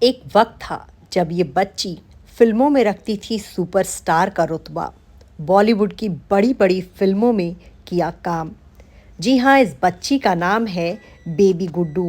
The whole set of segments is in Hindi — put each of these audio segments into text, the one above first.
एक वक्त था जब ये बच्ची फिल्मों में रखती थी सुपरस्टार का रुतबा। बॉलीवुड की बड़ी बड़ी फिल्मों में किया काम। जी हाँ, इस बच्ची का नाम है बेबी गुड्डू।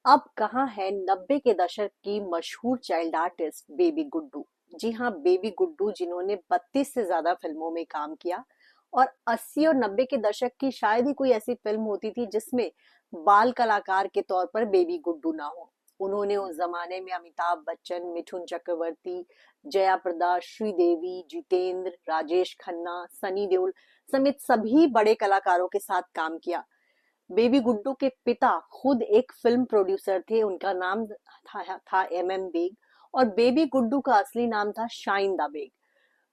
अब कहाँ है 90 के दशक की मशहूर चाइल्ड आर्टिस्ट बेबी गुड्डू। जी हाँ, बेबी गुड्डू जिन्होंने 32 से ज्यादा फिल्मों में काम किया और 80 और 90 के दशक की शायद ही कोई ऐसी फिल्म होती थी जिसमें बाल कलाकार के तौर पर बेबी गुड्डू ना हो। उन्होंने उस जमाने में अमिताभ बच्चन, मिठुन चक्रवर्ती, जया प्रदा, श्रीदेवी, जितेंद्र, राजेश खन्ना, सनी देओल समेत सभी बड़े कलाकारों के साथ काम किया। बेबी गुड्डू के पिता खुद एक फिल्म प्रोड्यूसर थे। उनका नाम था एम बेग और बेबी गुड्डू का असली नाम था शाइंदा बेग।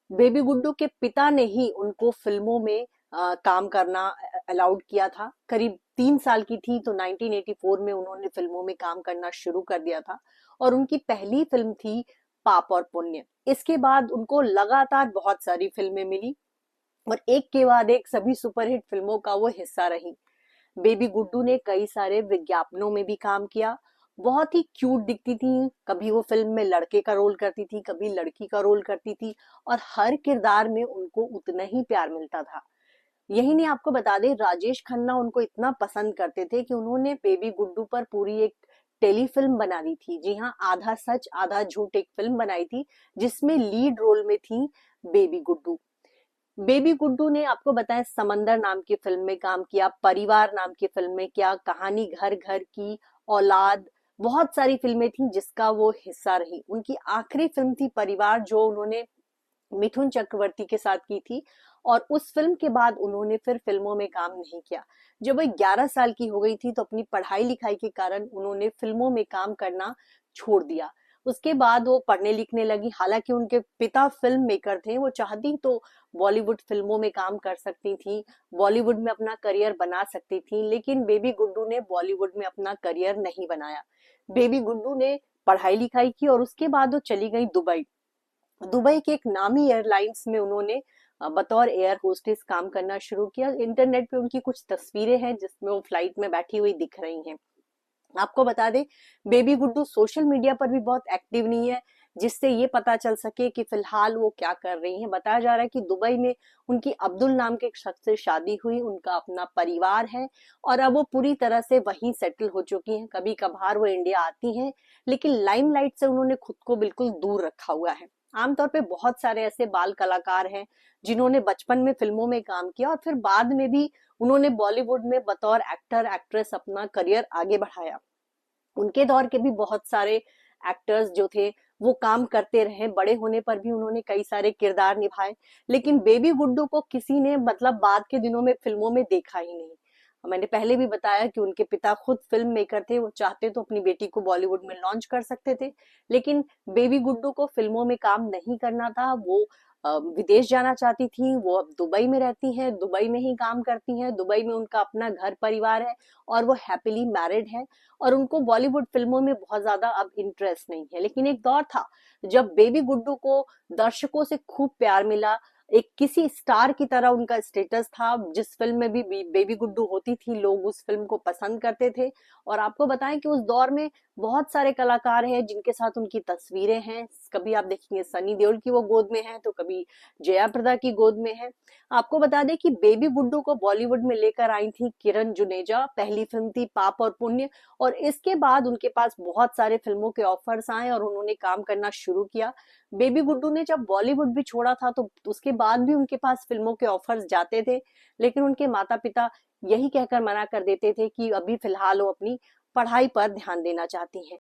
बेबी गुड्डू के पिता ने ही उनको फिल्मों में काम करना अलाउड किया था। करीब 3 साल की थी तो 1984 में उन्होंने फिल्मों में काम करना शुरू कर दिया था और उनकी पहली फिल्म थी पाप और पुण्य। इसके बाद उनको लगातार बहुत सारी फिल्में मिली और एक के बाद एक सभी सुपरहिट फिल्मों का वो हिस्सा रही। बेबी गुड्डू ने कई सारे विज्ञापनों में भी काम किया। बहुत ही क्यूट दिखती थी। कभी वो फिल्म में लड़के का रोल करती थी, कभी लड़की का रोल करती थी और हर किरदार में उनको उतना ही प्यार मिलता था। यही नहीं, आपको बता दें, राजेश खन्ना उनको इतना पसंद करते थे कि उन्होंने बेबी गुड्डू पर पूरी एक टेलीफिल्म बना दी थी। जी हाँ, आधा सच आधा झूठ एक फिल्म बनाई थी जिसमें लीड रोल में थी बेबी गुड्डू। बेबी गुड्डू ने, आपको बताएं, समंदर नाम की फिल्म में काम किया, परिवार नाम की फिल्म में किया, कहानी घर घर की, औलाद, बहुत सारी फिल्में थी जिसका वो हिस्सा रही। उनकी आखिरी फिल्म थी परिवार जो उन्होंने मिथुन चक्रवर्ती के साथ की थी और उस फिल्म के बाद उन्होंने फिर फिल्मों में काम नहीं किया। जब वो 11 साल की हो गई थी तो अपनी पढ़ाई लिखाई के कारण उन्होंने फिल्मों में काम करना छोड़ दिया। उसके बाद वो पढ़ने लिखने लगी। हालांकि उनके पिता फिल्म मेकर थे, वो चाहती तो बॉलीवुड फिल्मों में काम कर सकती थी, बॉलीवुड में अपना करियर बना सकती थी, लेकिन बेबी गुड्डू ने बॉलीवुड में अपना करियर नहीं बनाया। बेबी गुड्डू ने पढ़ाई लिखाई की और उसके बाद वो चली गई दुबई। दुबई के एक नामी एयरलाइंस में उन्होंने बतौर एयर होस्टेस काम करना शुरू किया। इंटरनेट पे उनकी कुछ तस्वीरें हैं जिसमें वो फ्लाइट में बैठी हुई दिख रही हैं। आपको बता दें, बेबी गुड्डू सोशल मीडिया पर भी बहुत एक्टिव नहीं है जिससे ये पता चल सके कि फिलहाल वो क्या कर रही हैं। बताया जा रहा है कि दुबई में उनकी अब्दुल नाम के एक शख्स से शादी हुई, उनका अपना परिवार है और अब वो पूरी तरह से वहीं सेटल हो चुकी हैं। कभी कभार वो इंडिया आती हैं लेकिन लाइमलाइट से उन्होंने खुद को बिल्कुल दूर रखा हुआ है। आमतौर पे बहुत सारे ऐसे बाल कलाकार हैं जिन्होंने बचपन में फिल्मों में काम किया और फिर बाद में भी उन्होंने बॉलीवुड में बतौर एक्टर एक्ट्रेस अपना करियर आगे बढ़ाया। उनके दौर के भी बहुत सारे एक्टर्स जो थे वो काम करते रहे, बड़े होने पर भी उन्होंने कई सारे किरदार निभाए। लेकिन बेबी गुड्डू को किसी ने, मतलब, बाद के दिनों में फिल्मों में देखा ही नहीं। मैंने पहले भी बताया कि उनके पिता खुद फिल्म मेकर थे। वो चाहते तो अपनी बेटी को बॉलीवुड में लॉन्च कर सकते थे, लेकिन बेबी गुड्डू को फिल्मों में काम नहीं करना था। वो विदेश जाना चाहती थी। वो अब दुबई में रहती हैं, दुबई में ही काम करती हैं, दुबई में उनका अपना घर परिवार है और वो हैप्पीली मैरिड है और उनको बॉलीवुड फिल्मों में बहुत ज्यादा अब इंटरेस्ट नहीं है। लेकिन एक दौर था जब बेबी गुड्डू को दर्शकों से खूब प्यार मिला। एक किसी स्टार की तरह उनका स्टेटस था। जिस फिल्म में भी बेबी गुड्डू होती थी लोग उस फिल्म को पसंद करते थे। और आपको बताएं कि उस दौर में बहुत सारे कलाकार हैं जिनके साथ उनकी तस्वीरें हैं। कभी आप देखेंगे सनी देओल की वो गोद में है तो कभी जया प्रदा की गोद में है। आपको बता दें कि बेबी गुड्डू को बॉलीवुड में लेकर आई थी किरण जुनेजा। पहली फिल्म थी पाप और पुण्य और इसके बाद उनके पास बहुत सारे फिल्मों के ऑफर्स आए और उन्होंने काम करना शुरू किया। बेबी गुड्डू ने जब बॉलीवुड भी छोड़ा था तो उसके बाद भी उनके पास फिल्मों के ऑफर्स जाते थे, लेकिन उनके माता पिता यही कहकर मना कर देते थे कि अभी फिलहाल वो अपनी पढ़ाई पर ध्यान देना चाहती हैं।